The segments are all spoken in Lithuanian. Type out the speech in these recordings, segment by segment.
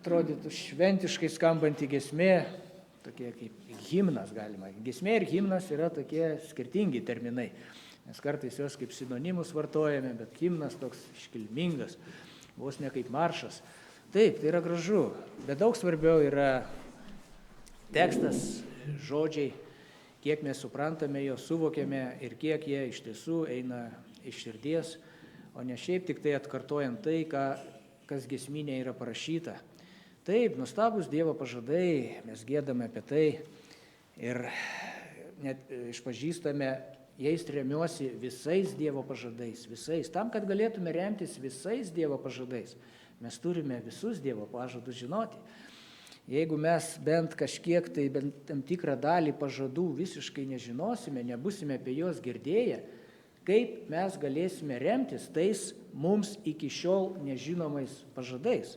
atrodytų šventiškai skambanti giesmė, tokie kaip himnas galima. Giesmė ir himnas yra tokie skirtingi terminai. Mes kartais juos kaip sinonimus vartojame, bet himnas toks iškilmingas, vos ne kaip maršas. Taip, tai yra gražu, bet daug svarbiau yra tekstas, žodžiai, kiek mes suprantame jo, suvokiame ir kiek jie iš tiesų eina iš širdies, o ne šiaip tik tai atkartojant tai, kas giesminė yra parašyta. Taip, nuostabus Dievo pažadai, mes giedame apie tai ir net išpažįstame, jais remiuosi visais Dievo pažadais, visais. Tam, kad galėtume remtis visais Dievo pažadais, mes turime visus Dievo pažadus žinoti. Jeigu mes bent kažkiek, tai bent tam tikrą dalį pažadų visiškai nežinosime, nebusime apie juos girdėję, kaip mes galėsime remtis tais mums iki šiol nežinomais pažadais.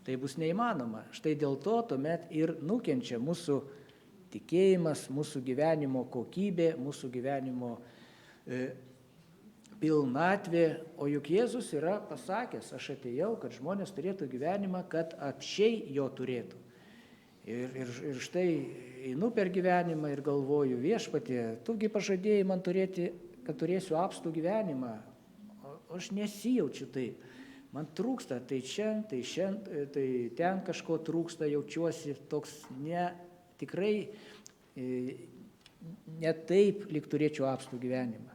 Tai bus neįmanoma. Štai dėl to tuomet ir nukenčia mūsų tikėjimas, mūsų gyvenimo kokybė, mūsų gyvenimo pilnatvė. O juk Jėzus yra pasakęs, aš atėjau, kad žmonės turėtų gyvenimą, kad apsčiai jo turėtų. Ir štai einu per gyvenimą ir galvoju, Viešpatie, tugi pažadėjai man turėti, kad turėsiu apstų gyvenimą, o aš nesijaučiu taip. Man trūksta, tai ten kažko trūksta, jaučiuosi toks tikrai ne taip, lyg turėčiau apstų gyvenimą.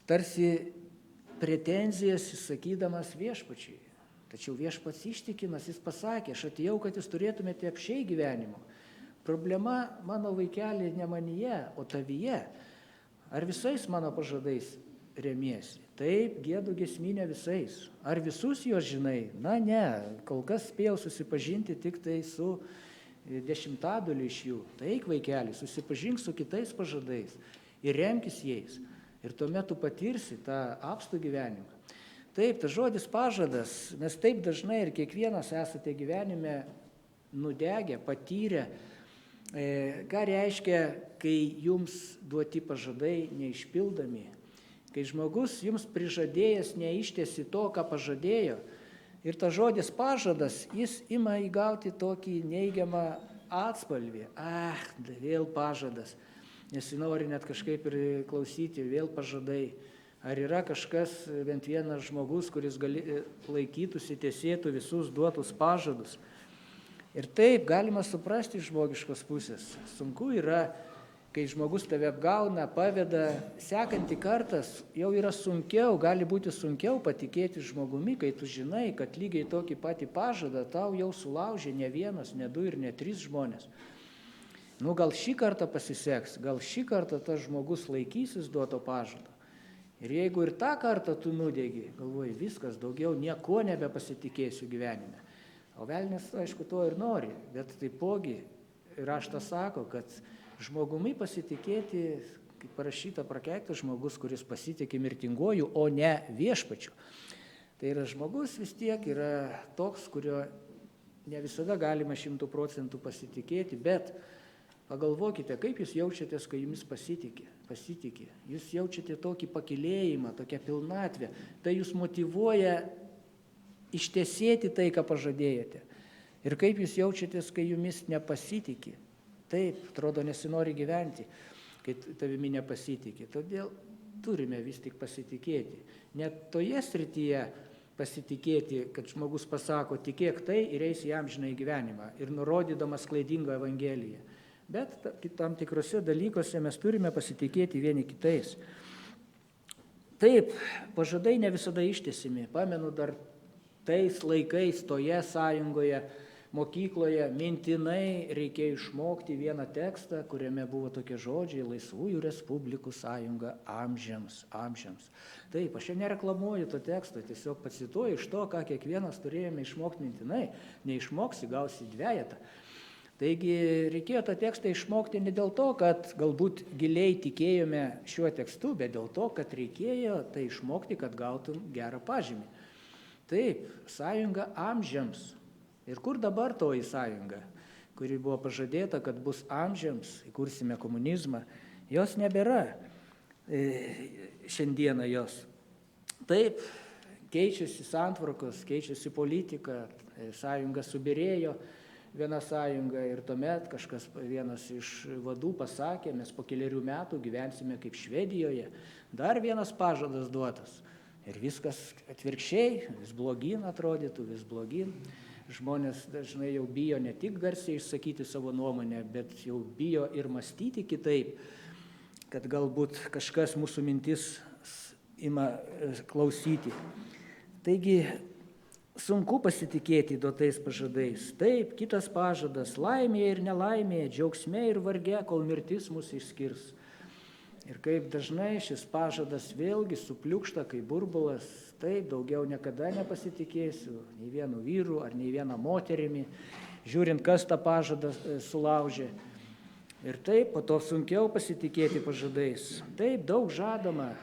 Tarsi pretenzijas įsakydamas Viešpačiui. Tačiau Viešpats ištikimas, jis pasakė, aš atėjau, kad jūs turėtumėte apsčiai gyvenimo. Problema mano vaikeli ne manyje, o tavyje. Ar visais mano pažadais remiesi? Taip, giedu giesminę visais. Ar visus juos žinai? Na ne, kol kas spėjau susipažinti tik tai su 10% iš jų. Taip, vaikeli, susipažink su kitais pažadais ir remkis jais. Ir tuomet tu patirsi tą apstų gyvenimą. Taip, tas žodis pažadas, mes taip dažnai ir kiekvienas esate gyvenime nudegę, patyrę, ką reiškia, kai jums duoti pažadai neišpildomi, kai žmogus jums prižadėjęs neištesi to, ką pažadėjo, ir tas žodis pažadas, jis ima įgauti tokį neigiamą atspalvį. Vėl pažadas, nesinori net kažkaip ir klausyti, vėl pažadai. Ar yra kažkas, bent vienas žmogus, kuris laikytųsi, tesėtų visus duotus pažadus? Ir taip galima suprasti iš žmogiškos pusės. Sunku yra, kai žmogus tave apgauna, paveda, sekantį kartas jau yra sunkiau, gali būti sunkiau patikėti žmogumi, kai tu žinai, kad lygiai tokį patį pažadą tau jau sulaužė ne vienas, ne du ir ne tris žmonės. Gal šį kartą pasiseks, gal šį kartą tas žmogus laikysis duoto pažado. Ir jeigu ir tą kartą tu nudegi, galvoji, viskas, daugiau nieko nebepasitikėsiu gyvenime. O velnias, aišku, to ir nori, bet taipogi raštas sako, kad žmogumi pasitikėti, kaip parašyta, prakeiktas žmogus, kuris pasitikė mirtinguoju, o ne Viešpačiu. Tai yra žmogus vis tiek yra toks, kurio ne visada galima 100% pasitikėti, bet pagalvokite, kaip jūs jaučiatės, kai jumis pasitikė. Jūs jaučiate tokį pakilėjimą, tokią pilnatvę. Tai jūs motyvuoja ištesėti tai, ką pažadėjote. Ir kaip jūs jaučiatės, kai jumis nepasitikė. Taip, atrodo, nesinori gyventi, kai tavimi nepasitikė. Todėl turime vis tik pasitikėti. Net toje srityje pasitikėti, kad žmogus pasako, tikėk tai ir eisi į amžinąjį gyvenimą. Ir nurodydamas klaidingą evangeliją. Bet tam tikrose dalykuose mes turime pasitikėti vieni kitais. Taip, pažadai ne visada ištesimi. Pamenu dar tais laikais toje sąjungoje, mokykloje mintinai reikėjo išmokti vieną tekstą, kuriame buvo tokie žodžiai: Laisvųjų Respublikų sąjunga amžiams. Taip, aš čia nereklamuoju to teksto, tiesiog pacituoju iš to, ką kiekvienas turėjome išmokti mintinai. Neišmoksi, gausi dvejetą. Taigi reikėjo tą tekstą išmokti ne dėl to, kad galbūt giliai tikėjome šiuo tekstu, bet dėl to, kad reikėjo tai išmokti, kad gautum gerą pažymį. Taip, sąjunga amžiams. Ir kur dabar toji sąjunga, kuri buvo pažadėta, kad bus amžiams, įkursime komunizmą, jos nebėra šiandieną jos. Taip, keičiasi santvarkos, keičiasi politika, sąjunga subirėjo, viena sąjunga ir tuomet vienas iš vadų pasakė, mes po keliarių metų gyvensime kaip Švedijoje, dar vienas pažadas duotas. Ir viskas atvirkščiai, vis blogyn atrodytų, vis blogyn. Žmonės dažnai jau bijo ne tik garsiai išsakyti savo nuomonę, bet jau bijo ir mąstyti kitaip, kad galbūt kažkas mūsų mintis ima klausyti. Taigi sunku pasitikėti duotais pažadais. Taip, kitas pažadas - laimėje ir nelaimėje, džiaugsme ir varge, kol mirtis mus išskirs. Ir kaip dažnai šis pažadas vėlgi supliukšta kaip burbulas, taip, daugiau niekada nepasitikėsiu nei vienu vyru ar nei viena moterimi, žiūrint, kas tą pažadą sulaužė. Ir taip, po to sunkiau pasitikėti pažadais. Taip, daug žadama,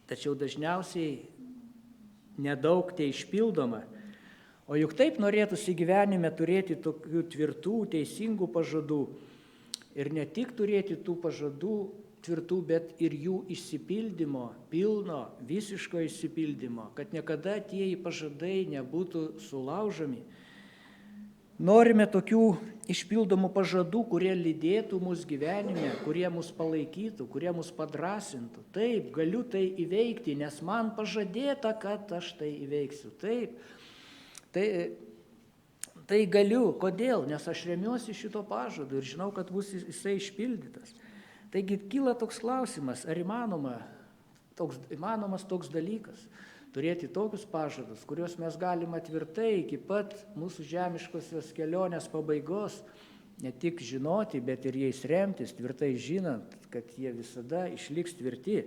tačiau dažniausiai nedaug tai išpildoma. O juk taip norėtųsi gyvenime turėti tokių tvirtų, teisingų pažadų. Ir ne tik turėti tų pažadų tvirtų, bet ir jų išsipildymo, pilno, visiško išsipildymo, kad niekada tie pažadai nebūtų sulaužomi. Norime tokių išpildomų pažadų, kurie lydėtų mus gyvenime, kurie mus palaikytų, kurie mus padrasintų. Taip, galiu tai įveikti, nes man pažadėta, kad aš tai įveiksiu. Taip, tai galiu. Kodėl? Nes aš remiuosi šito pažadu ir žinau, kad bus jisai išpildytas. Taigi kyla toks klausimas, ar įmanomas toks dalykas, turėti tokius pažadus, kuriuos mes galime tvirtai iki pat mūsų žemiškosios kelionės pabaigos ne tik žinoti, bet ir jais remtis, tvirtai žinant, kad jie visada išliks tvirti.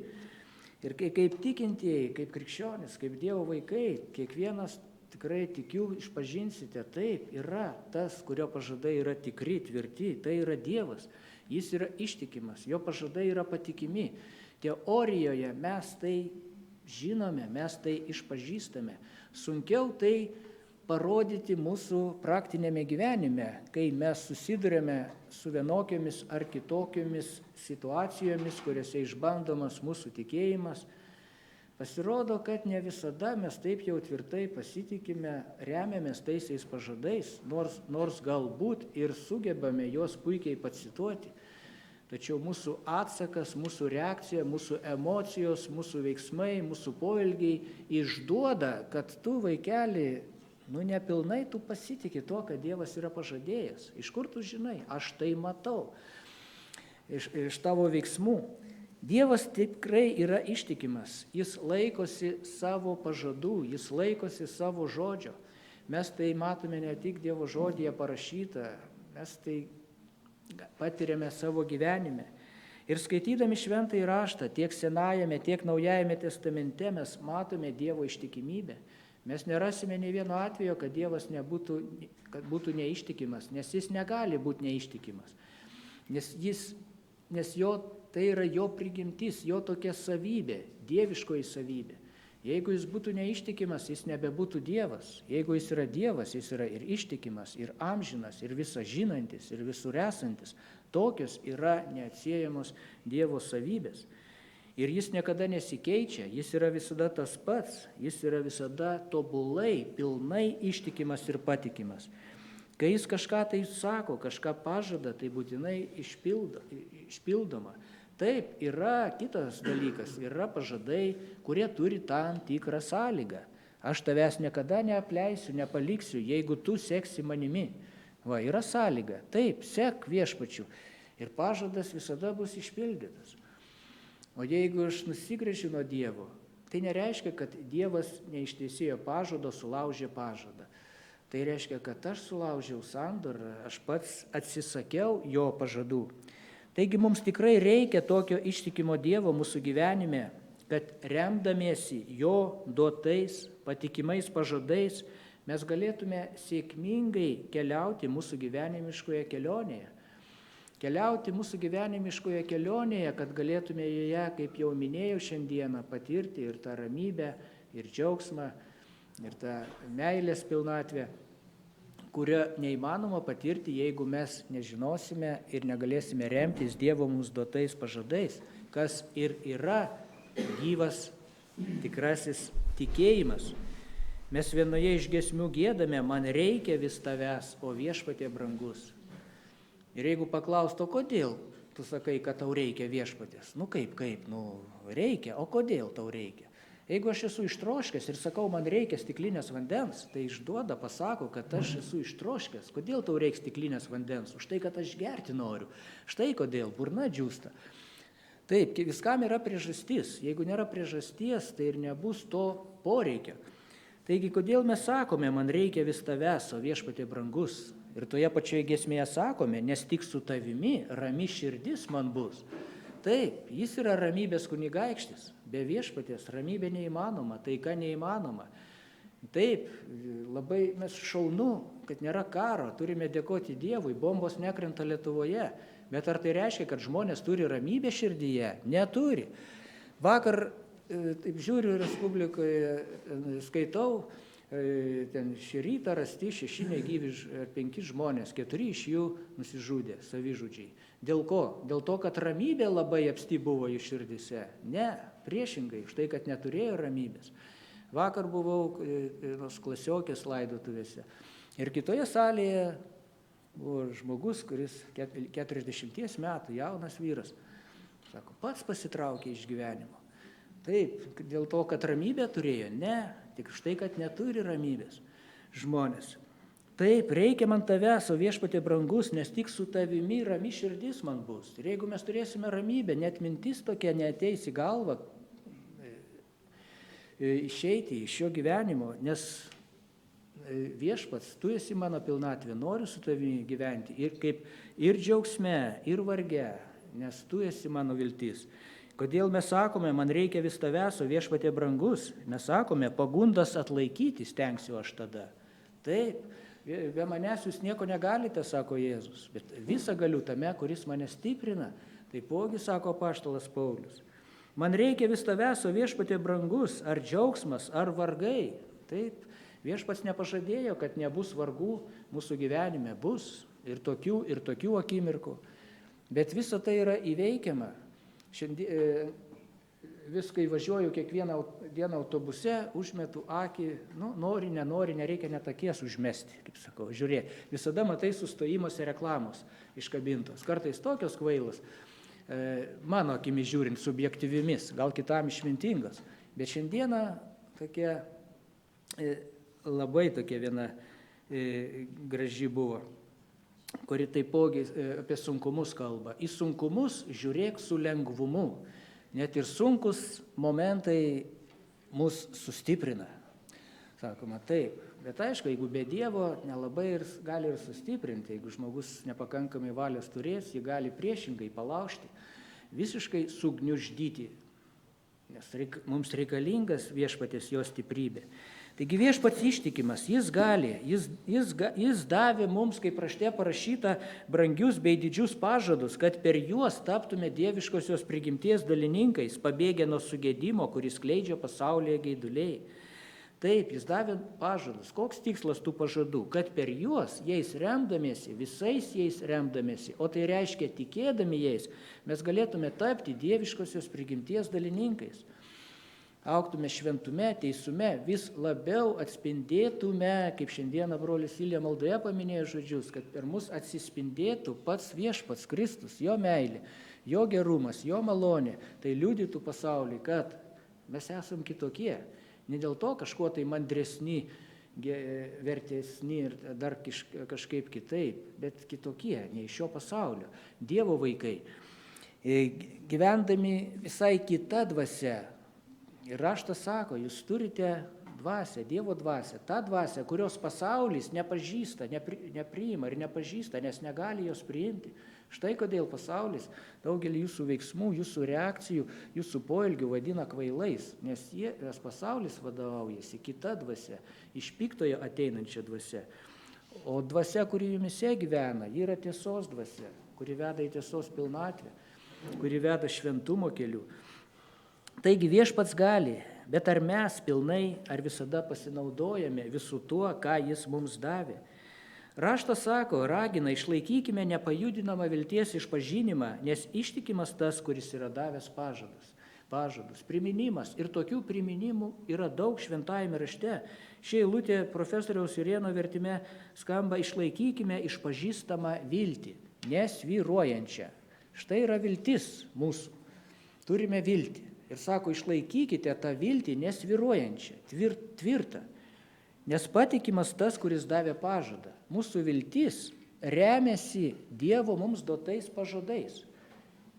Ir kaip tikintieji, kaip krikščionis, kaip Dievo vaikai, kiekvienas tikrai tikiu išpažinsite, taip, yra tas, kurio pažadai yra tikri, tvirti, tai yra Dievas. Jis yra ištikimas, jo pažadai yra patikimi. Teorijoje mes tai žinome, mes tai išpažįstame. Sunkiau tai parodyti mūsų praktinėme gyvenime, kai mes susidurėme su vienokiamis ar kitokiomis situacijomis, kuriuose išbandomas mūsų tikėjimas. Pasirodo, kad ne visada mes taip jau tvirtai pasitikime, remiamės taisiais pažadais, nors galbūt ir sugebame juos puikiai pacituoti. Tačiau mūsų atsakas, mūsų reakcija, mūsų emocijos, mūsų veiksmai, mūsų poelgiai išduoda, kad tu, vaikeli, nepilnai tu pasitiki tuo, kad Dievas yra pažadėjęs. Iš kur tu žinai? Aš tai matau. Iš tavo veiksmų. Dievas tikrai yra ištikimas. Jis laikosi savo pažadų, jis laikosi savo žodžio. Mes tai matome ne tik Dievo žodyje parašyta, mes tai patiriame savo gyvenime. Ir skaitydami šventąjį raštą, tiek Senajame, tiek Naujajame testamente mes matome Dievo ištikimybę. Mes nerasime nei vieno atvejo, kad Dievas būtų neištikimas, nes jis negali būti neištikimas. Nes tai yra jo prigimtis, jo tokia savybė, dieviškoji savybė. Jeigu jis būtų neištikimas, jis nebebūtų Dievas. Jeigu jis yra Dievas, jis yra ir ištikimas, ir amžinas, ir visa žinantis, ir visur esantis. Tokios yra neatsiejamos Dievo savybės. Ir jis niekada nesikeičia, jis yra visada tas pats, jis yra visada tobulai, pilnai ištikimas ir patikimas. Kai jis kažką tai sako, kažką pažada, tai būtinai išpildoma. Taip, yra kitas dalykas, yra pažadai, kurie turi tam tikrą sąlygą. Aš tavęs niekada neapleisiu, nepaliksiu, jeigu tu seksi manimi. Va, yra sąlyga. Taip, sek viešpačiu. Ir pažadas visada bus išpildytas. O jeigu aš nusigręžiu nuo Dievo, tai nereiškia, kad Dievas neišteisėjo pažado, sulaužė pažadą. Tai reiškia, kad aš sulaužiau sandorą, aš pats atsisakiau jo pažadų. Taigi mums tikrai reikia tokio ištikimo Dievo mūsų gyvenime, kad remdamiesi jo duotais, patikimais pažadais, mes galėtume sėkmingai keliauti mūsų gyvenimiškoje kelionėje. Keliauti mūsų gyvenimiškoje kelionėje, kad galėtume joje, kaip jau minėjau šiandieną, patirti ir tą ramybę, ir džiaugsmą, ir tą meilės pilnatvę, kurio neįmanoma patirti, jeigu mes nežinosime ir negalėsime remtis Dievo mums duotais pažadais, kas ir yra gyvas tikrasis tikėjimas. Mes vienoje iš giesmių giedame, man reikia vis tavęs, o viešpatie brangus. Ir jeigu paklausto, kodėl tu sakai, kad tau reikia viešpatės? Kaip, reikia, o kodėl tau reikia? Jeigu aš esu ištroškęs ir sakau, man reikia stiklinės vandens, tai išduoda, pasako, kad aš esu ištroškęs. Kodėl tau reikia stiklinės vandens? Už tai, kad aš gerti noriu. Štai kodėl, burna džiūsta. Taip, viskam yra priežastis. Jeigu nėra priežasties, tai ir nebus to poreikio. Taigi, kodėl mes sakome, man reikia vis tavęs, o viešpatie brangus? Ir toje pačioje giesmėje sakome, nes tik su tavimi rami širdis man bus. Taip, jis yra ramybės kunigaikštis. Be viešpaties ramybė neįmanoma, taika neįmanoma. Taip, labai mes šaunu, kad nėra karo, turime dėkoti Dievui, bombos nekrenta Lietuvoje. Bet ar tai reiškia, kad žmonės turi ramybę širdyje? Neturi. Vakar, taip žiūriu, Respublikoje skaitau, ten šį rytą rasti 6 negyvi 5 žmonės, 4 iš jų nusižudė, savižudžiai. Dėl ko? Dėl to, kad ramybė labai apsti buvo jų širdise. Ne, priešingai, už tai, kad neturėjo ramybės. Vakar buvau klasiokės laidotuvėse. Ir kitoje salėje buvo žmogus, kuris 40 metų, jaunas vyras. Sako, pats pasitraukė iš gyvenimo. Taip, dėl to, kad ramybę turėjo? Ne, tik už tai, kad neturi ramybės žmonės. Taip, reikia man tavęs, o viešpatie brangus, nes tik su tavimi rami širdis man bus. Ir jeigu mes turėsime ramybę, net mintis tokia neateis į galvą, išeiti iš šio gyvenimo, nes viešpats, tu esi mano pilnatvė, noriu su tavimi gyventi ir džiaugsme, ir varge, nes tu esi mano viltis. Kodėl mes sakome, man reikia vis tavęs, o viešpatie brangus? Mes sakome, pagundas atlaikyti stengsiu aš tada. Taip, be manęs jūs nieko negalite, sako Jėzus, bet visą galiu tame, kuris mane stiprina. Taipogi, sako apaštalas Paulius. Man reikia vis tavęs, o viešpatie brangus, ar džiaugsmas, ar vargai. Taip, viešpats nepažadėjo, kad nebus vargų mūsų gyvenime. Bus ir tokių akimirkų. Bet visa tai yra įveikiama. Šiandien viską įvažiuoju kiekvieną dieną autobuse, užmetu akį, nori, nenori, nereikia net akies užmesti, kaip sakau, žiūrėk. Visada matai sustojimuose reklamos iškabintos. Kartais tokios kvailos, mano akimis žiūrint, subjektyvimis, gal kitam išmintingas. Bet šiandieną tokia, labai tokia viena graži buvo, kuri taipogi apie sunkumus kalba. Į sunkumus žiūrėk su lengvumu. Net ir sunkus momentai mus sustiprina. Sakoma, taip. Bet aišku, jeigu be Dievo, nelabai ir gali ir sustiprinti. Jeigu žmogus nepakankamai valios turės, jį gali priešingai palaužti, visiškai sugniuždyti. Nes mums reikalingas viešpaties jo stiprybė. Taigi viešpats ištikimas, jis davė mums, kaip rašte parašyta, brangius bei didžius pažadus, kad per juos taptume dieviškosios prigimties dalininkais, pabėgę nuo sugėdimo, kuris skleidžia pasaulyje geiduliai. Taip, jis davė pažadus. Koks tikslas tų pažadų? Kad per juos, visais jais remdamiesi, o tai reiškia tikėdami jais, mes galėtume tapti dieviškosios prigimties dalininkais. Augtume šventume, teisume, vis labiau atspindėtume, kaip šiandieną brolis Ilja maldoje paminėjo žodžius, kad per mus atsispindėtų pats viešpats Kristus, jo meilė, jo gerumas, jo malonė, tai liudytų pasauliui, kad mes esam kitokie. Ne dėl to kažkuo tai mandresni, vertesni ir dar kažkaip kitaip, bet kitokie, ne iš šio pasaulio, Dievo vaikai. Gyvendami visai kita dvasia. Ir raštas sako, jūs turite dvasią, Dievo dvasią, tą dvasią, kurios pasaulis nepažįsta, nepriima ir nepažįsta, nes negali jos priimti. Štai kodėl pasaulis daugelį jūsų veiksmų, jūsų reakcijų, jūsų poelgių vadina kvailais, nes pasaulis vadovaujasi kita dvasia, iš piktojo ateinančia dvasia. O dvasia, kuri jumise gyvena, ji yra tiesos dvasia, kuri veda į tiesos pilnatvę, kuri veda šventumo keliu. Taigi viešpats gali, bet ar mes pilnai, ar visada pasinaudojame visų tuo, ką jis mums davė? Raštas sako, ragina, išlaikykime nepajudinamą vilties išpažinimą, nes ištikimas tas, kuris yra davęs pažadus. pažadus, priminimas. Ir tokių priminimų yra daug šventajame rašte. Ši eilutė profesoriaus Jurėno vertime skamba: išlaikykime išpažįstamą viltį, nesvyruojančią. Štai yra viltis mūsų. Turime viltį. Ir sako, išlaikykite tą viltį nesvyruojančią, tvirtą. Nes patikimas tas, kuris davė pažadą. Mūsų viltis remiasi Dievo mums duotais pažadais.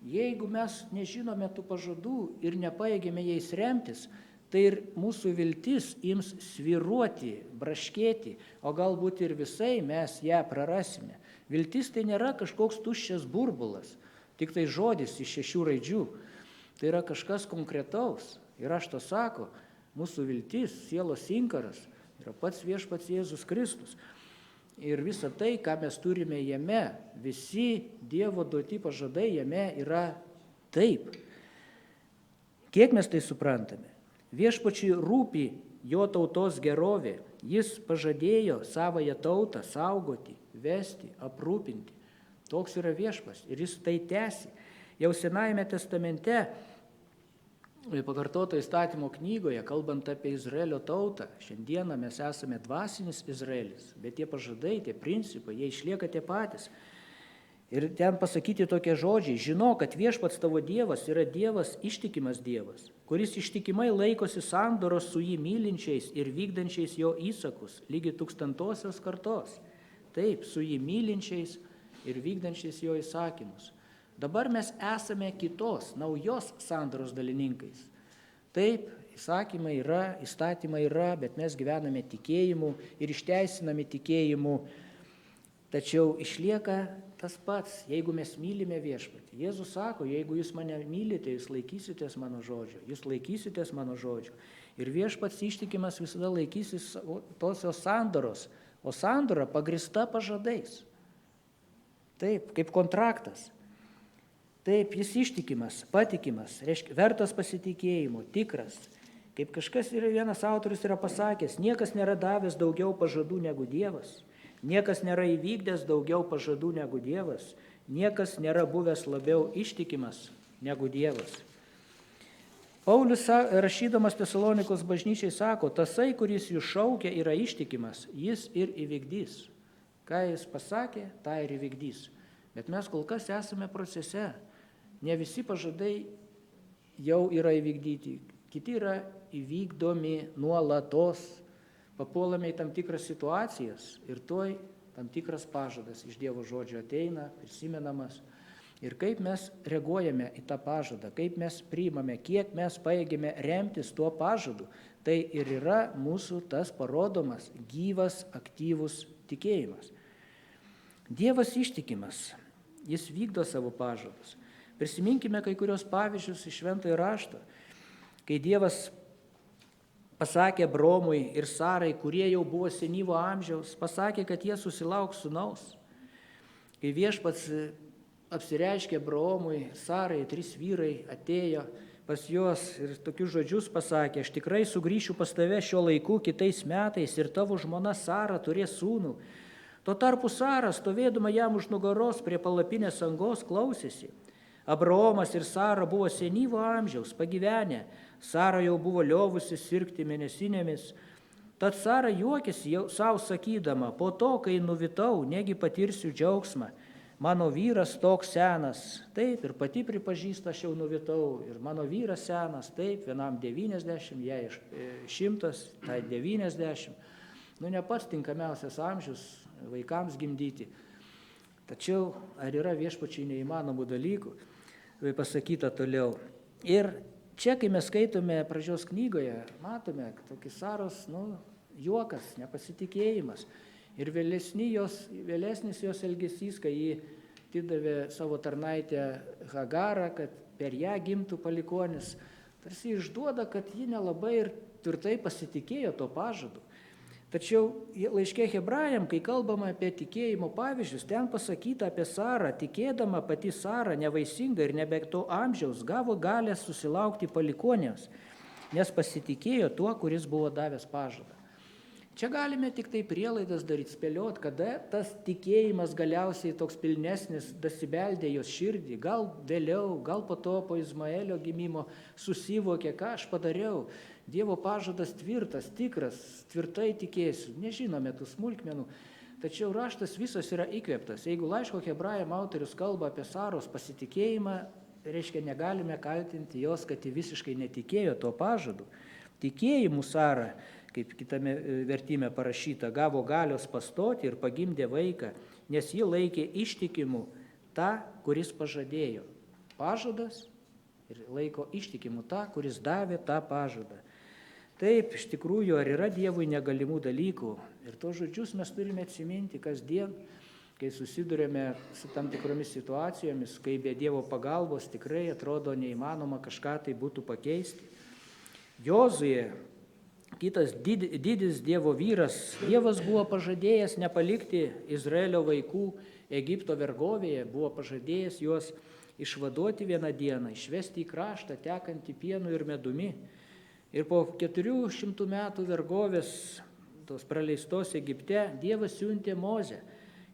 Jeigu mes nežinome tų pažadų ir nepajėgėme jais remtis, tai ir mūsų viltis ims svyruoti, braškėti, o galbūt ir visai mes ją prarasime. Viltis tai nėra kažkoks tuščias burbulas, tik tai žodis iš 6 raidžių. Tai yra kažkas konkretaus. Ir raštas sako, mūsų viltis, sielos inkaras yra pats viešpats Jėzus Kristus. Ir visa tai, ką mes turime jame, visi Dievo duoti pažadai jame yra taip. Kiek mes tai suprantame? Viešpačiui rūpi jo tautos gerovė. Jis pažadėjo savąją tautą saugoti, vesti, aprūpinti. Toks yra viešpats ir jis tai tęsi. Jau Senajame testamente, pakartoto įstatymo knygoje, kalbant apie Izraelio tautą, šiandieną mes esame dvasinis Izraelis, bet tie pažadai, tie principai, jie išlieka tie patys. Ir ten pasakyti tokie žodžiai: žinok, kad viešpats tavo Dievas yra Dievas, ištikimas Dievas, kuris ištikimai laikosi sandoros su jį mylinčiais ir vykdančiais jo įsakus, lygi 1000-osios kartos. Taip, su jį mylinčiais ir vykdančiais jo įsakymus. Dabar mes esame kitos, naujos sandoros dalininkais. Taip, įsakymai yra, įstatymai yra, bet mes gyvename tikėjimu ir išteisiname tikėjimu. Tačiau išlieka tas pats, jeigu mes mylime viešpatį. Jėzus sako, jeigu jūs mane mylite, jūs laikysitės mano žodžio. Jūs laikysitės mano žodžio. Ir viešpats ištikimas visada laikysis tosios sandoros. O sandora pagrįsta pažadais. Taip, kaip kontraktas. Taip, jis ištikimas, patikimas, reiškia, vertas pasitikėjimo, tikras. Kaip kažkas yra, vienas autorius yra pasakęs, niekas nėra davęs daugiau pažadų negu Dievas, niekas nėra įvykdęs daugiau pažadų negu Dievas, niekas nėra buvęs labiau ištikimas negu Dievas. Paulius, rašydamas Tesalonikos bažnyčiai, sako, tasai, kuris jūs šaukia, yra ištikimas, jis ir įvykdys. Ką jis pasakė, tą ir įvykdys. Bet mes kol kas esame procese. Ne visi pažadai jau yra įvykdyti, kiti yra įvykdomi nuolatos. Papuolame į tam tikras situacijas ir toj tam tikras pažadas iš Dievo žodžio ateina, prisimenamas. Ir kaip mes reaguojame į tą pažadą, kaip mes priimame, kiek mes pajėgėme remtis tuo pažadu, tai ir yra mūsų tas parodomas, gyvas, aktyvus tikėjimas. Dievas ištikimas, jis vykdo savo pažadus. Prisiminkime kai kurios pavyzdžius iš Šventojo rašto, kai Dievas pasakė Abraomui ir Sarai, kurie jau buvo senyvo amžiaus, pasakė, kad jie susilauks sūnaus. Kai viešpats apsireiškė Abraomui, Sarai, 3 vyrai atėjo pas juos ir tokius žodžius pasakė: aš tikrai sugrįšiu pas tave šiuo laiku kitais metais ir tavo žmona Sara turės sūnų. Tuo tarpu Sara, stovėdama jam už nugaros prie palapinės angos, klausėsi. Abraomas ir Sara buvo senyvo amžiaus, pagyvenę. Sara jau buvo liovusi sirgti mėnesinėmis. Tad Sara juokėsi jau savo sakydama, po to, kai nuvitau, negi patirsiu džiaugsmą. Mano vyras toks senas. Taip, ir pati pripažįsta, aš jau nuvitau. Ir mano vyras senas, taip, vienam 90, jai 100, tai 90. Ne pats tinkamiausias amžius vaikams gimdyti. Tačiau ar yra viešpačiai neįmanomų dalykų? Tai pasakyta toliau. Ir čia, kai mes skaitome pradžios knygoje, matome tokį Saros juokas, nepasitikėjimas. Ir vėlesnis jos elgesys, kai ji atidavė savo tarnaitę Hagarą, kad per ją gimtų palikuonis, tarsi išduoda, kad ji nelabai ir tvirtai pasitikėjo to pažadu. Tačiau laiške Hebrajam, kai kalbama apie tikėjimo pavyzdžius, ten pasakyta apie Sarą, tikėdama pati Sara, nevaisinga ir nebe to amžiaus, gavo galę susilaukti palikuonėms, nes pasitikėjo tuo, kuris buvo davęs pažadą. Čia galime tik tai prielaidas daryti, spėliot, kada tas tikėjimas galiausiai toks pilnesnis dasibeldė jos širdį, gal vėliau, gal po to, po Izmaelio gimimo susivokė, ką aš padariau. Dievo pažadas tvirtas, tikras, tvirtai tikėsiu. Nežinome tų smulkmenų, tačiau raštas visas yra įkvėptas. Jeigu laiško Hebrajam autorius kalba apie Saros pasitikėjimą, reiškia, negalime kaltinti jos, kad ji visiškai netikėjo tuo pažadu. Tikėjimu Sara, kaip kitame vertime parašyta, gavo galios pastoti ir pagimdė vaiką, nes ji laikė ištikimu tą, kuris pažadėjo. Pažadas ir laiko ištikimu tą, kuris davė tą pažadą. Taip, iš tikrųjų, ar yra Dievui negalimų dalykų? Ir tos žodžius mes turime atsiminti kasdien, kai susidurėme su tam tikromis situacijomis, kai be Dievo pagalbos tikrai atrodo neįmanoma kažką tai būtų pakeisti. Jozuė, kitas didis Dievo vyras, Dievas buvo pažadėjęs nepalikti Izraelio vaikų Egipto vergovėje, buvo pažadėjęs juos išvaduoti vieną dieną, išvesti į kraštą tekantį pienu ir medumi. Ir po 400 metų vergovės, tos praleistos Egipte, Dievas siuntė Mozę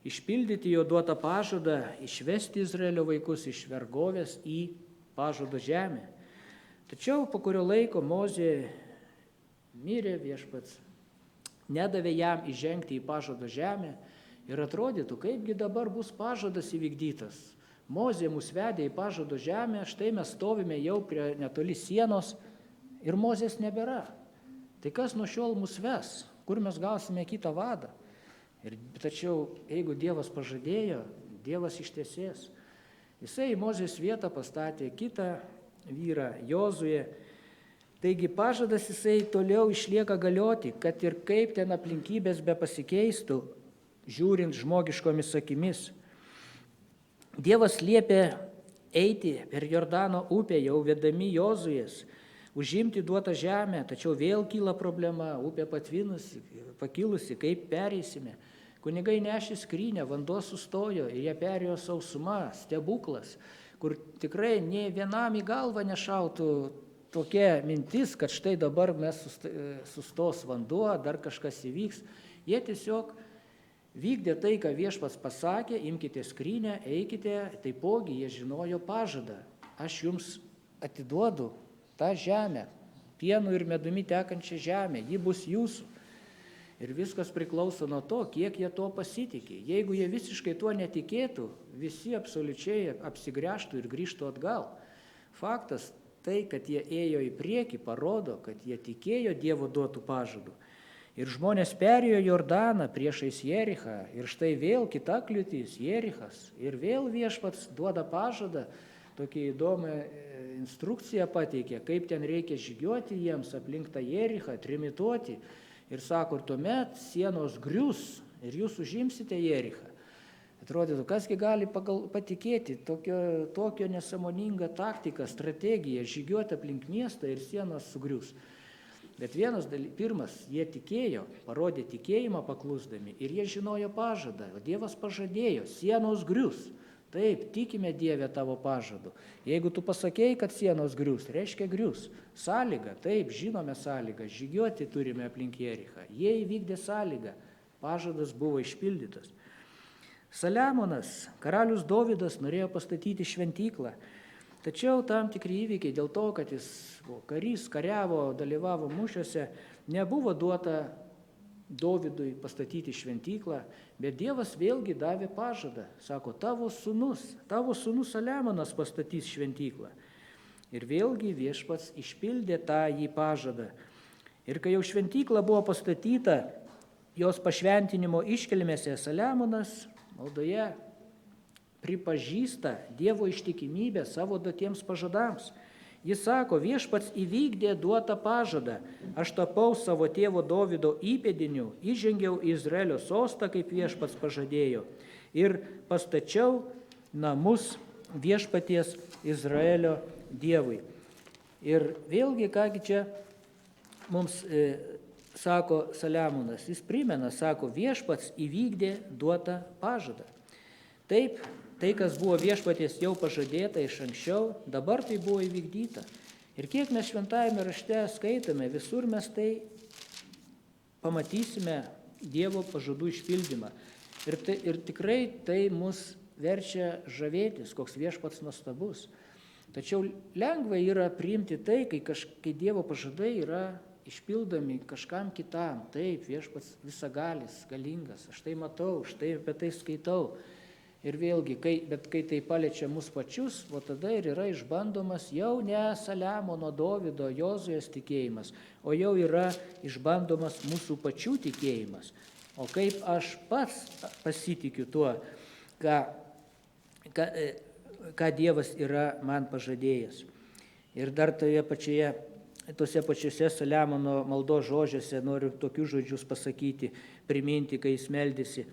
išpildyti jo duotą pažadą, išvesti Izraelio vaikus iš vergovės į pažado žemę. Tačiau po kurio laiko Mozė mirė, viešpats nedavė jam įžengti į pažado žemę ir atrodytų, kaipgi dabar bus pažadas įvykdytas. Mozė mus vedė į pažado žemę, štai mes stovime jau prie netoli sienos ir Mozės nebėra. Tai kas nuo šiol mus ves? Kur mes gausime kitą vadą? Tačiau jeigu Dievas pažadėjo, Dievas ištesės. Jisai į Mozės vietą pastatė kitą vyrą, Jozuė. Taigi pažadas jisai toliau išlieka galioti, kad ir kaip ten aplinkybės be pasikeistų, žiūrint žmogiškomis akimis. Dievas liepė eiti per Jordano upę, jau vedami Jozuės, užimti duotą žemę, tačiau vėl kyla problema, upė patvinusi, pakilusi, kaip pereisime. Kunigai nešė skrynę, vanduo sustojo ir jie perėjo sausuma, stebuklas, kur tikrai nė vienam į galvą nešautų tokia mintis, kad štai dabar mes sustos vanduo, dar kažkas įvyks. Jie tiesiog vykdė tai, ką viešpats pasakė, imkite skrynę, eikite, taipogi jie žinojo pažadą. Aš jums atiduodu tą žemę, pienu ir medumi tekančią žemę, ji bus jūsų. Ir viskas priklauso nuo to, kiek jie to pasitikė. Jeigu jie visiškai tuo netikėtų, visi absoliučiai apsigręžtų ir grįžtų atgal. Faktas tai, kad jie ėjo į priekį, parodo, kad jie tikėjo Dievo duotų pažadų. Ir žmonės perėjo Jordaną priešais Jerichą. Ir štai vėl kita kliūtis, Jerichas. Ir vėl viešpats duoda pažadą. Tokią įdomią instrukciją pateikė, kaip ten reikia žygiuoti jiems aplink tą Jerichą, trimituoti. Ir sako, ir tuomet sienos grius ir jūs užimsite Jerichą. Atrodytų, kasgi gali patikėti tokio nesąmoningą taktiką, strategiją, žygiuoti aplink miestą ir sienos sugrius. Bet pirmas, jie tikėjo, parodė tikėjimą paklusdami ir jie žinojo pažadą. O Dievas pažadėjo, sienos grius. Taip, tikime Dieve tavo pažadu. Jeigu tu pasakėjai, kad sienos grius, reiškia grius. Sąlyga, taip, žinome sąlygą, žygiuoti turime aplink Jerichą. Jie įvykdė sąlygą, pažadas buvo išpildytas. Saliamonas, karalius Dovydas norėjo pastatyti šventyklą, tačiau tam tikri įvykiai dėl to, kad jis buvo karys, kariavo, dalyvavo mūšiuose, nebuvo duota Dovydui pastatyti šventyklą, bet Dievas vėlgi davė pažadą. Sako, tavo sūnus Saliamonas pastatys šventyklą. Ir vėlgi viešpats išpildė tą jį pažadą. Ir kai jau šventykla buvo pastatyta, jos pašventinimo iškilmėse Saliamonas maldoje pripažįsta Dievo ištikimybę savo duotiems pažadams. Jis sako, viešpats įvykdė duotą pažadą. Aš tapau savo tėvo Dovydo įpėdiniu, įžengiau į Izraelio sostą, kaip viešpats pažadėjo, ir pastačiau namus viešpaties Izraelio Dievui. Ir vėlgi, kągi čia mums sako Saliamonas, jis primena, sako, viešpats įvykdė duotą pažadą. Taip, tai, kas buvo viešpaties jau pažadėta iš anksčiau, dabar tai buvo įvykdyta. Ir kiek mes šventajame rašte skaitome, visur mes tai pamatysime Dievo pažadų išpildymą. Ir tikrai tai mus verčia žavėtis, koks viešpats nuostabus. Tačiau lengva yra priimti tai, kai Dievo pažadai yra išpildomi kažkam kitam. Taip, viešpats visagalis, galingas, aš tai matau, štai apie tai skaitau. Ir vėlgi, bet kai tai paliečia mus pačius, o tada ir yra išbandomas jau ne Saliamono, Dovydo, Jozuės tikėjimas, o jau yra išbandomas mūsų pačių tikėjimas. O kaip aš pats pasitikiu tuo, ką Dievas yra man pažadėjęs. Ir dar tose pačiuose Saliamono maldos žodžiuose noriu tokius žodžius pasakyti, priminti, kai jis meldėsi.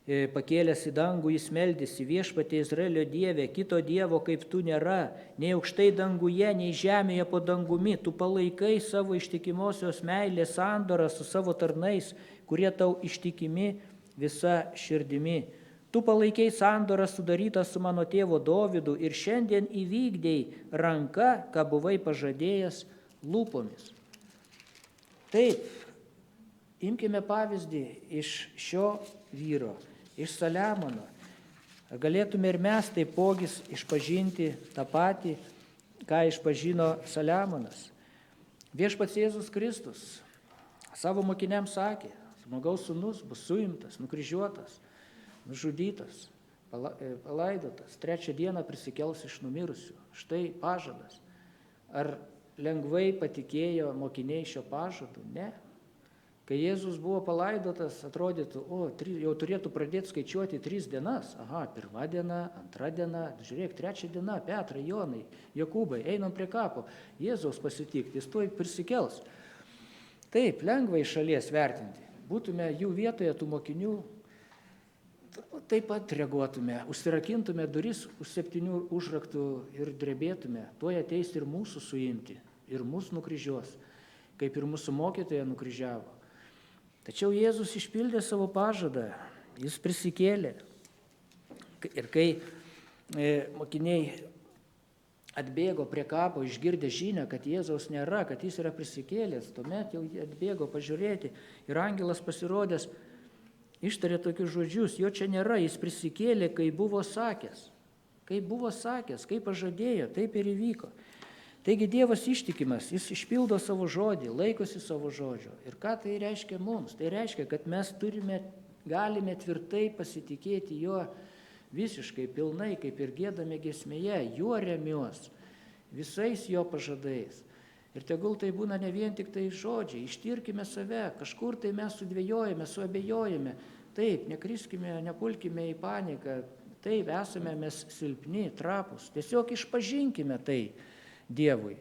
Pakėlęs į dangų jis meldėsi, viešpatie Izraelio Dieve, kito Dievo kaip tu nėra, nei aukštai danguje, nei žemėje po dangumi, tu palaikai savo ištikimosios meilės sandorą su savo tarnais, kurie tau ištikimi visa širdimi. Tu palaikiai sandorą sudarytą su mano tėvo Dovydu ir šiandien įvykdėjai ranka, ką buvai pažadėjęs lūpomis. Taip, imkime pavyzdį iš šio vyro, iš Saliamono. Galėtume ir mes taipogi išpažinti tą patį, ką išpažino Saliamonas. Viešpats Jėzus Kristus savo mokiniams sakė, žmogaus sūnus bus suimtas, nukryžiuotas, nužudytas, palaidotas, 3 dieną prisikels iš numirusių. Štai pažadas. Ar lengvai patikėjo mokiniai šio pažadu? Ne. Kai Jėzus buvo palaidotas, atrodytų, jau turėtų pradėti skaičiuoti 3 dienas. Aha, 1 diena, 2 diena, žiūrėk, 3 diena, Petrai, Jonai, Jokūbai, einam prie kapo. Jėzaus pasitikti, jis tuoj prisikels. Taip, lengva iš šalies vertinti. Būtume jų vietoje, tų mokinių, taip pat reaguotume, užsirakintume duris už 7 užraktų ir drebėtume. Tuoj ateis ir mūsų suimti, ir mūsų nukryžiuos, kaip ir mūsų mokytoja nukryžiavo. Tačiau Jėzus išpildė savo pažadą, jis prisikėlė. Ir kai mokiniai atbėgo prie kapo, išgirdę žinią, kad Jėzaus nėra, kad jis yra prisikėlęs, tuomet jau atbėgo pažiūrėti ir angelas pasirodęs ištarė tokius žodžius, jo čia nėra, jis prisikėlė, kai buvo sakęs. Kaip buvo sakęs, kaip pažadėjo, taip ir įvyko. Taigi Dievas ištikimas, jis išpildo savo žodį, laikosi savo žodžio. Ir ką tai reiškia mums? Tai reiškia, kad mes galime tvirtai pasitikėti juo visiškai, pilnai, kaip ir giedame giesmėje, juo remiuos, visais jo pažadais. Ir tegul tai būna ne vien tik tai žodžiai, ištirkime save, kažkur tai mes sudvejojame, suabejojame. Taip, nekriskime, nepulkime į paniką, taip, esame mes silpni, trapus, tiesiog išpažinkime tai Dievui.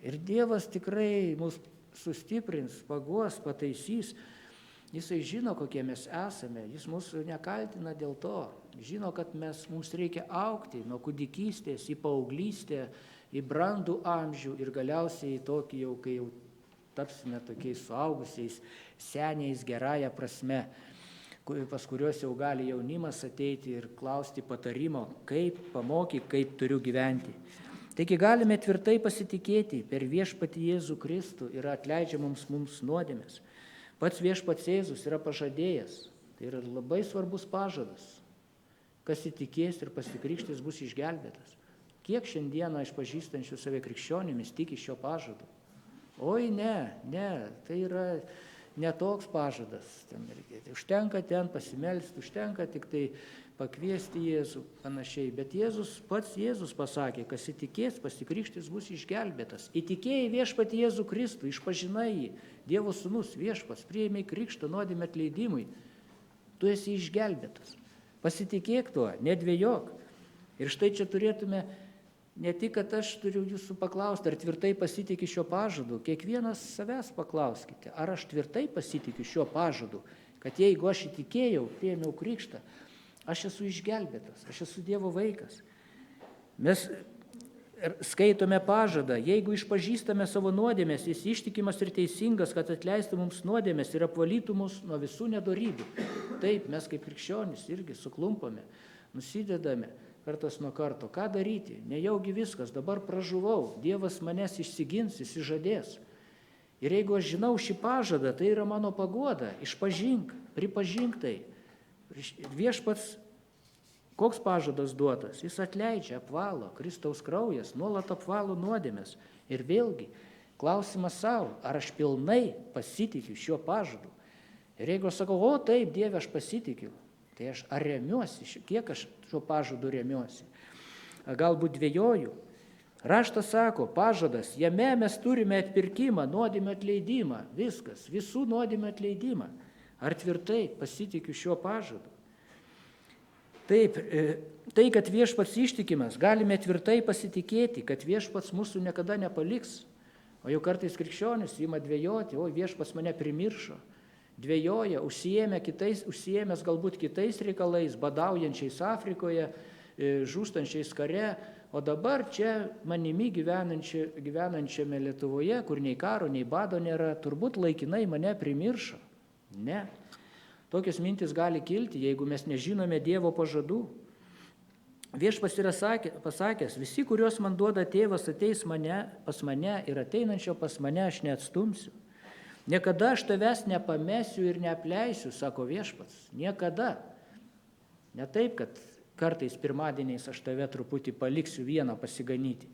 Ir Dievas tikrai mus sustiprins, paguos, pataisys. Jisai žino, kokie mes esame, jis mūsų nekaltina dėl to. Žino, kad mums reikia augti nuo kūdikystės į paauglystę, į brandų amžių ir galiausiai į tokį jau, kai jau tapsime tokiais suaugusiais, seniais gerąją prasme, pas kuriuos jau gali jaunimas ateiti ir klausti patarimo, kaip pamokyk, kaip turiu gyventi. Taigi galime tvirtai pasitikėti, per viešpatį Jėzų Kristų yra atleidžiamos mums nuodėmės. Pats viešpats Jėzus yra pažadėjęs, tai yra labai svarbus pažadas. Kas įtikės ir pasikrikštys bus išgelbėtas. Kiek šiandieną išpažįstančių save krikščionimis tiki šio pažadu? Oi ne, tai yra ne toks pažadas. Užtenka ten pasimelsti, užtenka tik tai pakviesti Jėzų panašiai. Bet pats Jėzus pasakė, kas įtikės, pasikrikštys bus išgelbėtas. Įtikėjai viešpatį Jėzų Kristų, išpažinai jį, Dievo sūnus viešpats, priėmei krikštą nuodėmės atleidimui, tu esi išgelbėtas. Pasitikėk tuo, nedvejok. Ir štai čia turėtume ne tik, kad aš turiu jūsų paklausti, ar tvirtai pasitiki šio pažadu, kiekvienas savęs paklauskite, ar aš tvirtai pasitikiu šio pažadu, kad jeigu aš įtikėjau, priėmiau krikštą, aš esu išgelbėtas, aš esu Dievo vaikas. Mes skaitome pažadą, jeigu išpažįstame savo nuodėmės, jis ištikimas ir teisingas, kad atleistų mums nuodėmės ir apvalytų mus nuo visų nedorybių. Taip, mes kaip krikščionys irgi suklumpame, nusidedame kartas nuo karto. Ką daryti? Nejaugi viskas, dabar pražuvau, Dievas manęs išsigins, išsižadės. Ir jeigu aš žinau šį pažadą, tai yra mano paguoda, išpažink, pripažink tai. Viešpats, koks pažadas duotas? Jis atleidžia, apvalo, Kristaus kraujas nuolat apvalo nuodėmes. Ir vėlgi, klausimas savo, ar aš pilnai pasitikiu šiuo pažadu? Ir jeigu aš sakau, o taip, Dieve, aš pasitikiu, tai aš ar remiuosi, kiek aš šiuo pažadu remiuosi? Galbūt dvejoju. Raštas sako, pažadas, jame mes turime atpirkimą, nuodėmę atleidimą, viskas, visų nuodėmę atleidimą. Ar tvirtai pasitikiu šiuo pažadu? Taip, tai, kad viešpats ištikimas, galime tvirtai pasitikėti, kad viešpats mūsų niekada nepaliks. O jau kartais krikščionis ima dvejoti, o viešpats mane primiršo. Dvejoja, užsiėmęs galbūt kitais reikalais, badaujančiais Afrikoje, žūstančiais kare, o dabar čia manimi gyvenančiame Lietuvoje, kur nei karo, nei bado nėra, turbūt laikinai mane primiršo. Ne. Tokios mintis gali kilti, jeigu mes nežinome Dievo pažadų. Viešpats yra pasakęs, visi, kuriuos man duoda tėvas, ateis pas mane ir ateinančio pas mane aš neatstumsiu. Niekada aš tavęs nepamesiu ir neapleisiu, sako viešpats. Niekada. Ne taip, kad kartais pirmadieniais aš tave truputį paliksiu vieną pasiganyti.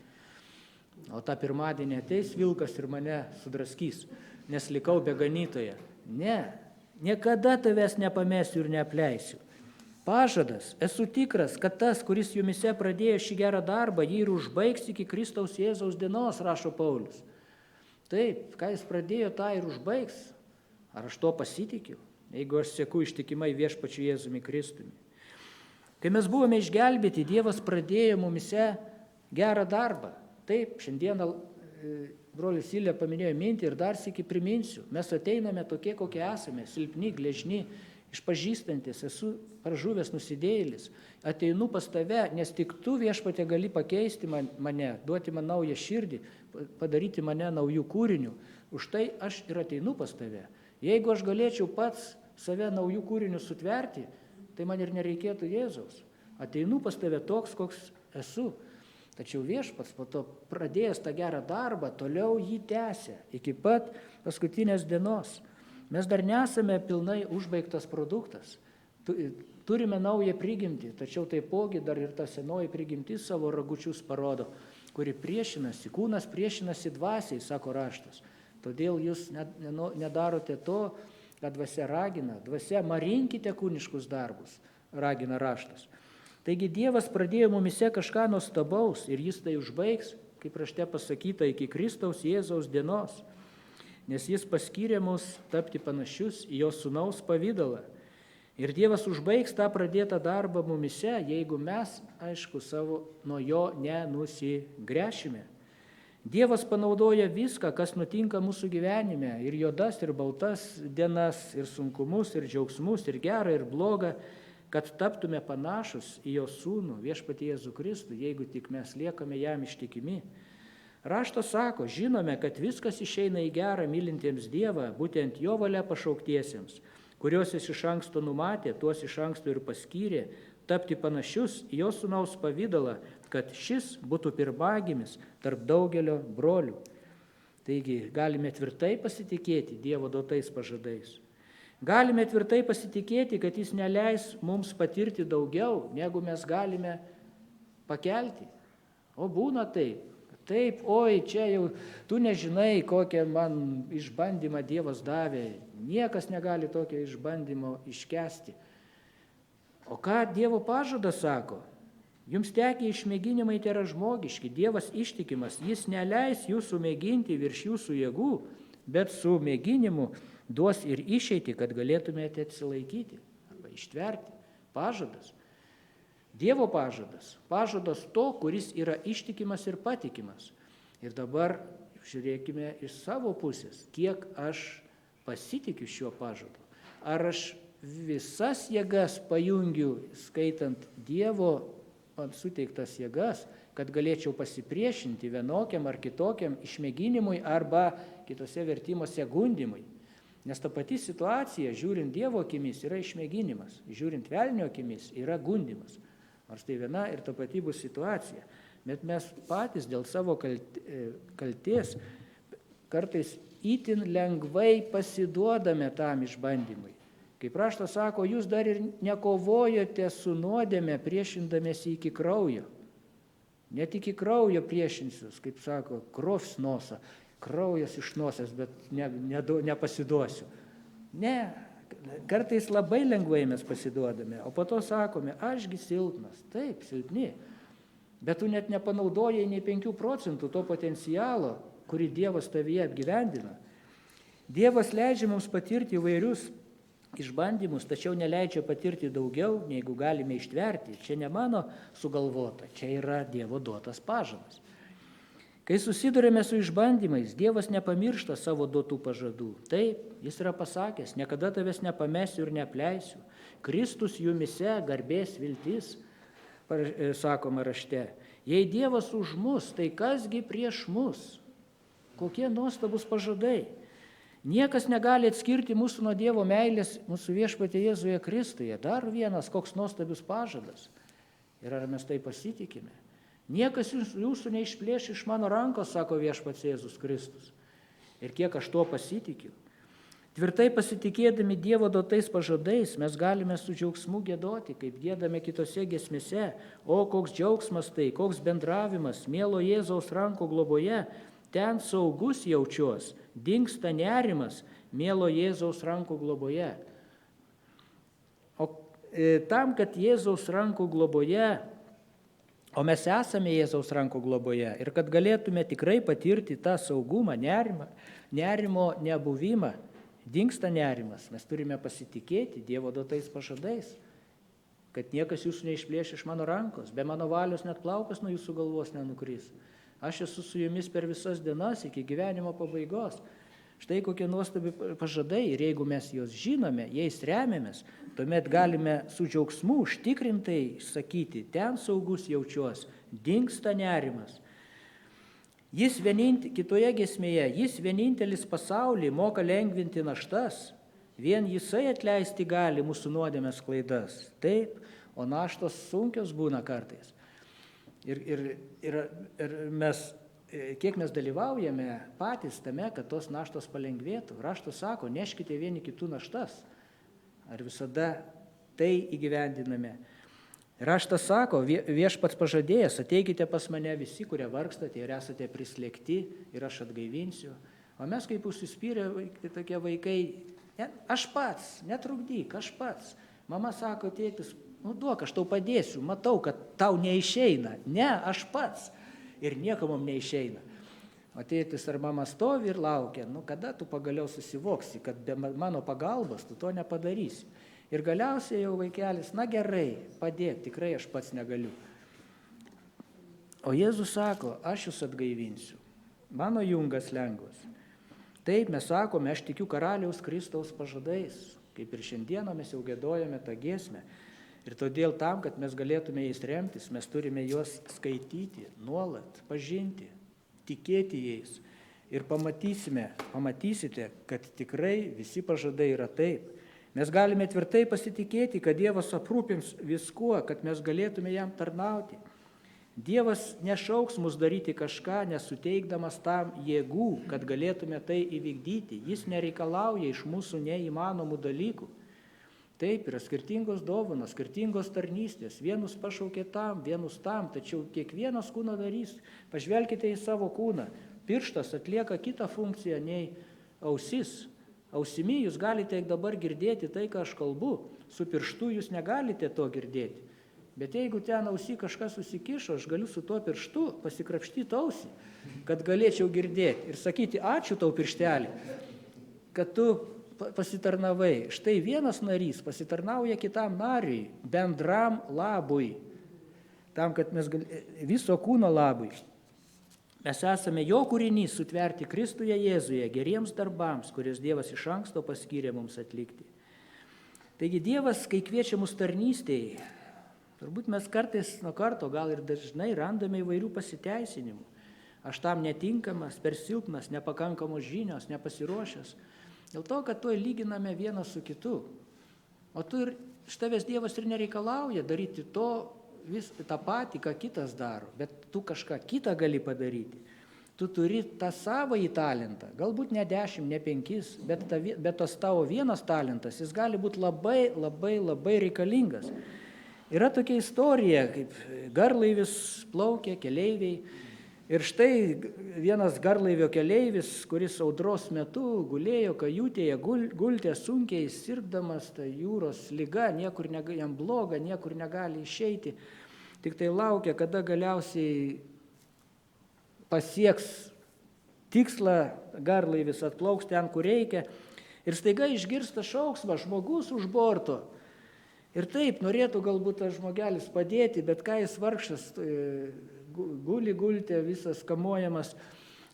O tą pirmadienį ateis vilkas ir mane sudraskys, nes likau be ganytoje. Ne, niekada tavęs nepamesiu ir neapleisiu. Pažadas, esu tikras, kad tas, kuris jumise pradėjo šį gerą darbą, jį ir užbaigs iki Kristaus Jėzaus dienos, rašo Paulius. Taip, ką jis pradėjo, tą ir užbaigs. Ar aš to pasitikiu, jeigu aš seku ištikimai viešpačiu Jėzumi Kristumi? Kai mes buvome išgelbėti, Dievas pradėjo mumise gerą darbą. Taip, šiandieną brolis Ilja paminėjo mintį ir dar sykį priminsiu. Mes ateiname tokie, kokie esame, silpni, gležni, išpažįstantis, esu pražuvęs nusidėjėlis. Ateinu pas tave, nes tik tu viešpatie gali pakeisti mane, duoti man naują širdį, padaryti mane naujų kūrinių. Už tai aš ir ateinu pas tave. Jeigu aš galėčiau pats save naujų kūrinių sutverti, tai man ir nereikėtų Jėzaus. Ateinu pas tave toks, koks esu. Tačiau viešpats po to pradėjęs tą gerą darbą, toliau jį tęsia iki pat paskutinės dienos. Mes dar nesame pilnai užbaigtas produktas. Turime naują prigimtį, tačiau taipogi dar ir ta senoji prigimtis savo ragučius parodo, kuri priešinasi, kūnas priešinasi dvasiai, sako raštas. Todėl jūs nedarote to, kad dvasia ragina, dvasia marinkite kūniškus darbus, ragina raštas. Taigi Dievas pradėjo mumise kažką nuostabaus ir jis tai užbaigs, kaip rašte pasakyta, iki Kristaus Jėzaus dienos, nes jis paskyrė mus tapti panašius į jo sūnaus pavydalą. Ir Dievas užbaigs tą pradėtą darbą mumise, jeigu mes, aišku, savo nuo jo nenusigręšime. Dievas panaudoja viską, kas nutinka mūsų gyvenime, ir juodas, ir baltas dienas, ir sunkumus, ir džiaugsmus, ir gerą, ir blogą, kad taptume panašus į jo sūnų, viešpatį Jėzų Kristų, jeigu tik mes liekame jam ištikimi. Raštas sako, žinome, kad viskas išeina į gerą mylintiems Dievą, būtent jo valia pašauktiesiems, kuriuos jis iš anksto numatė, tuos iš anksto ir paskyrė, tapti panašius į jo sūnaus pavydalą, kad šis būtų pirmagimis tarp daugelio brolių. Taigi galime tvirtai pasitikėti Dievo duotais pažadais. Galime tvirtai pasitikėti, kad jis neleis mums patirti daugiau, negu mes galime pakelti. O būna taip. Taip, oi, čia jau tu nežinai, kokią man išbandymą Dievas davė. Niekas negali tokio išbandymo iškęsti. O ką Dievo pažadas sako? Jums tekę išmėginimai tai yra žmogiški, Dievas ištikimas, jis neleis jūsų mėginti virš jūsų jėgų, bet su mėginimu duos ir išeitį, kad galėtumėte atsilaikyti arba ištverti. Pažadas. Dievo pažadas. Pažadas to, kuris yra ištikimas ir patikimas. Ir dabar žiūrėkime iš savo pusės, kiek aš pasitikiu šiuo pažadu. Ar aš visas jėgas pajungiu, skaitant Dievo man suteiktas jėgas, kad galėčiau pasipriešinti vienokiam ar kitokiam išmėginimui arba kitose vertimuose gundimui. Nes ta pati situacija, žiūrint Dievo akimis, yra išmėginimas, žiūrint velnio akimis, yra gundimas. Nors tai viena ir ta pati bus situacija. Bet mes patys dėl savo kaltės kartais itin lengvai pasiduodame tam išbandymui. Kaip raštas sako, jūs dar ir nekovojote su nuodėme priešindamėsi iki kraujo. Net iki kraujo priešinsius, kaip sako, krovs nosa, kraujas iš nosies, bet nepasiduosiu. Ne, kartais labai lengvai mes pasiduodame, o po to sakome, ašgi silpnas, taip, silpni, bet tu net nepanaudojai nei 5% to potencialo, kurį Dievas tavyje apgyvendina. Dievas leidžia mums patirti įvairius išbandymus, tačiau neleidžia patirti daugiau, negu galime ištverti. Čia ne mano sugalvota, čia yra Dievo duotas pažadas. Kai susidurėme su išbandymais, Dievas nepamiršta savo duotų pažadų. Taip, jis yra pasakęs, niekada tavęs nepamesiu ir neapleisiu. Kristus jumise garbės viltis, sakoma rašte. Jei Dievas už mus, tai kasgi prieš mus? Kokie nuostabus pažadai. Niekas negali atskirti mūsų nuo Dievo meilės mūsų viešpatie Jėzuje Kristuje. Dar vienas koks nuostabius pažadas. Ir ar mes tai pasitikime? Niekas jūsų neišplėš iš mano rankos, sako viešpats Jėzus Kristus. Ir kiek aš tuo pasitikiu. Tvirtai pasitikėdami Dievo duotais pažadais, mes galime su džiaugsmu giedoti, kaip giedame kitose giesmėse. O koks džiaugsmas tai, koks bendravimas, mielo Jėzaus rankų globoje, ten saugus jaučiuos, dingsta nerimas, mielo Jėzaus rankų globoje. O tam, kad Jėzaus rankų globoje, o mes esame Jėzaus rankų globoje, ir kad galėtume tikrai patirti tą saugumą, nerimo nebuvimą, dingsta nerimas, mes turime pasitikėti Dievo duotais pažadais, kad niekas jūsų neišplėš iš mano rankos, be mano valios net plaukas nuo jūsų galvos nenukris. Aš esu su jumis per visas dienas iki gyvenimo pabaigos. Štai kokie nuostabi pažadai, ir jeigu mes juos žinome, jais remiamės, tuomet galime su džiaugsmu užtikrintai sakyti, ten saugus jaučiuos, dingsta nerimas. Kitoje giesmėje, jis vienintelis pasaulyje moka lengvinti naštas, vien jisai atleisti gali mūsų nuodėmės klaidas. Taip, o naštos sunkios būna kartais. Ir mes, kiek mes dalyvaujame patys tame, kad tos naštos palengvėtų. Raštas sako, neškite vieni kitų naštas. Ar visada tai įgyvendiname? Raštas sako, viešpats pažadėjęs, ateikite pas mane visi, kurie vargstate ir esate prislėgti, ir aš atgaivinsiu. O mes kaip užsispyrę tokie vaikai, aš pats, netrukdyk, aš pats. Mama sako, tėtis, duok, aš tau padėsiu, matau, kad tau neišeina. Ne, aš pats. Ir nieko mums neišeina. O tėtis ar mama stovi ir laukia, kada tu pagaliau susivoksi, kad be mano pagalbos tu to nepadarysi. Ir galiausiai jau vaikelis, gerai, padėk, tikrai aš pats negaliu. O Jėzus sako, aš jūs atgaivinsiu. Mano jungas lengvas. Taip mes sakome, aš tikiu karaliaus Kristaus pažadais, kaip ir šiandieną mes jau giedojame tą giesmę. Ir todėl tam, kad mes galėtume jais remtis, mes turime juos skaityti, nuolat, pažinti, tikėti jais. Ir pamatysite, kad tikrai visi pažadai yra taip. Mes galime tvirtai pasitikėti, kad Dievas aprūpins viskuo, kad mes galėtume jam tarnauti. Dievas nešauks mus daryti kažką, nesuteikdamas tam jėgų, kad galėtume tai įvykdyti. Jis nereikalauja iš mūsų neįmanomų dalykų. Taip, yra skirtingos dovanos, skirtingos tarnystės. Vienus pašaukė tam, vienus tam, tačiau kiekvienas kūno darys. Pažvelkite į savo kūną. Pirštas atlieka kitą funkciją nei ausis. Ausimi jūs galite dabar girdėti tai, ką aš kalbu. Su pirštu jūs negalite to girdėti. Bet jeigu ten ausį kažkas susikišo, aš galiu su tuo pirštu pasikrapštyti ausį, kad galėčiau girdėti ir sakyti, ačiū tau pirštelį, kad tu pasitarnavai. Štai vienas narys pasitarnauja kitam nariui, bendram labui, tam, kad mes viso kūno labui. Mes esame jo kūrinys sutverti Kristuje Jėzuje geriems darbams, kuriuos Dievas iš anksto paskyrė mums atlikti. Taigi Dievas, kai kviečia mus tarnystėje, turbūt mes kartais nuo karto, gal ir dažnai randame įvairių pasiteisinimų. Aš tam netinkamas, per silpnas, nepakankamos žinios, nepasiruošęs. Dėl to, kad tuo lyginame vieną su kitu. O iš tavęs Dievas ir nereikalauja daryti tą patį, ką kitas daro, bet tu kažką kitą gali padaryti. tu turi tą savąjį talentą, galbūt ne 10, ne 5, bet tas tavo vienas talentas, jis gali būti labai, labai, labai reikalingas. Yra tokia istorija, kaip garlaivis plaukė, keleiviai. Ir štai vienas garlaivio keleivis, kuris audros metu gulėjo kajutėje, gultė sunkiai sirgdamas tą jūros liga, jam bloga, niekur negali išeiti. Tik tai laukia, kada galiausiai pasieks tikslą, garlaivis atplauks ten, kur reikia. Ir staiga išgirsta šauksmą, žmogus už borto. Ir taip, norėtų galbūt tas žmogelis padėti, bet ką jis vargšas, gultė, visas kamuojamas,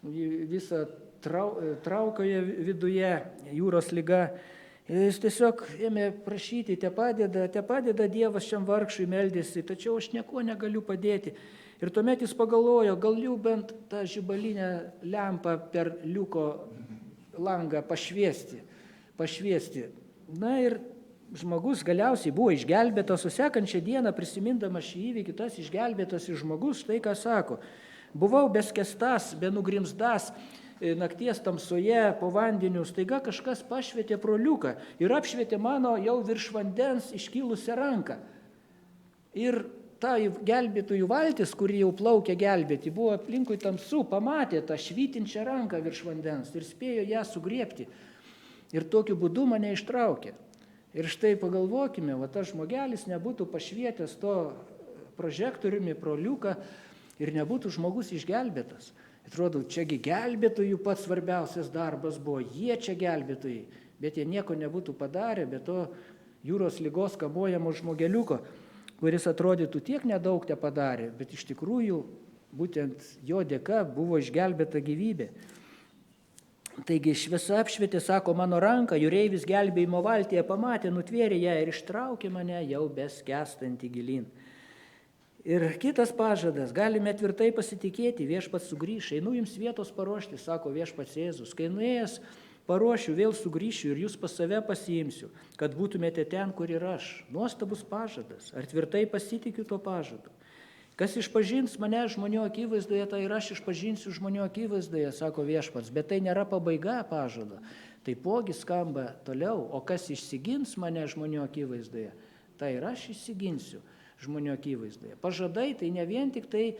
visą traukoje viduje, jūros liga. Jis tiesiog ėmė prašyti, te padeda Dievas šiam vargšui, meldėsi, tačiau aš nieko negaliu padėti. Ir tuomet jis pagalvojo, gal jau bent tą žibalinę lempą per liuko langą pašviesti. Na ir žmogus galiausiai buvo išgelbėtas, o sekančią dieną prisimindamas šį įvykį, tas išgelbėtas žmogus štai ką sako: buvau beskestas, benugrimzdas nakties tamsoje po vandeniu, staiga kažkas pašvietė pro liuką ir apšvietė mano jau virš vandens iškilusią ranką. Ir ta gelbėtojų valtis, kuri jau plaukė gelbėti, buvo aplinkui tamsu, pamatė tą švytinčią ranką virš vandens ir spėjo ją sugriebti. Ir tokiu būdu mane ištraukė. Ir štai pagalvokime, va tas žmogelis nebūtų pašvietęs to prožektoriumi pro liuką ir nebūtų žmogus išgelbėtas. Atrodo, čiagi gelbėtojų pats svarbiausias darbas buvo, jie čia gelbėtojai, bet jie nieko nebūtų padarę, bet to jūros ligos kamuojamo žmogeliuko, kuris atrodytų tiek nedaug te padarė, bet iš tikrųjų būtent jo dėka buvo išgelbėta gyvybė. Taigi šviesa apšvietė, sako, mano ranką, jūreivis gelbėjimo valtyje pamatė, nutvėrė ją ir ištraukė mane jau beskęstantį gilyn. Ir kitas pažadas, galime tvirtai pasitikėti, viešpats sugrįš, einu jums vietos paruošti, sako viešpats Jėzus. Kai nuėjęs paruošiu, vėl sugrįšiu ir jūs pas save pasiimsiu, kad būtumėte ten, kur ir aš. Nuostabus pažadas, ar tvirtai pasitikiu tuo pažadu? Kas išpažins mane žmonių akivaizdoje, tai ir aš išpažinsiu žmonių akivaizdoje, sako viešpats, bet tai nėra pabaiga pažado. Taipogi skamba toliau, o kas išsigins mane žmonių akivaizdoje, tai ir aš išsiginsiu žmonių akivaizdoje. Pažadai tai ne vien tik tai,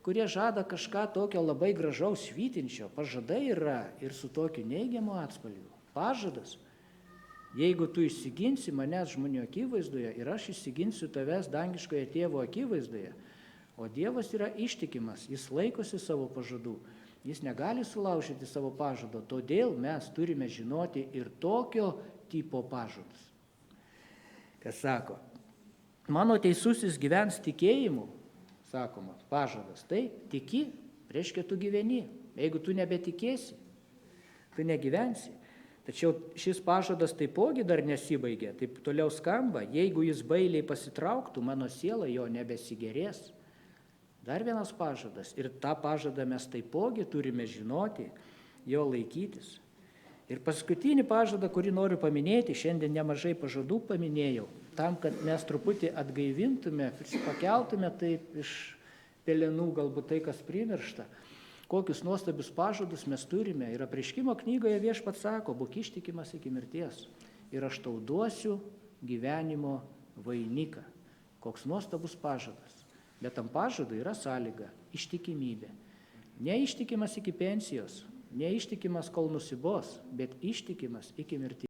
kurie žada kažką tokio labai gražaus švytinčio. Pažadai yra ir su tokiu neigiamu atspalviu. Pažadas, jeigu tu išsiginsi manęs žmonių akivaizdoje ir aš išsiginsiu tavęs dangiškoje tėvo akivaizdoje, o Dievas yra ištikimas, jis laikosi savo pažadų, jis negali sulaužyti savo pažado, todėl mes turime žinoti ir tokio tipo pažadus. Kas sako, mano teisusis gyvens tikėjimu, sakoma, pažadas. Tai tiki, reiškia tu gyveni. Jeigu tu nebetikėsi, tu negyvensi. Tačiau šis pažadas taipogi dar nesibaigė, taip toliau skamba, jeigu jis bailiai pasitrauktų, mano siela jo nebesigerės. Dar vienas pažadas ir tą pažadą mes taipogi turime žinoti, jo laikytis. Ir paskutinį pažadą, kurį noriu paminėti, šiandien nemažai pažadų paminėjau, tam, kad mes truputį atgaivintume, pakeltume taip iš pelenų galbūt tai, kas primiršta, kokius nuostabius pažadus mes turime. Ir Apreiškimo knygoje viešpats sako, būk ištikimas iki mirties ir aš tau duosiu gyvenimo vainiką. Koks nuostabus pažadas. Bet tam pažadui yra sąlyga – ištikimybė. Neištikimas iki pensijos, neištikimas kol nusibos, bet ištikimas iki mirties.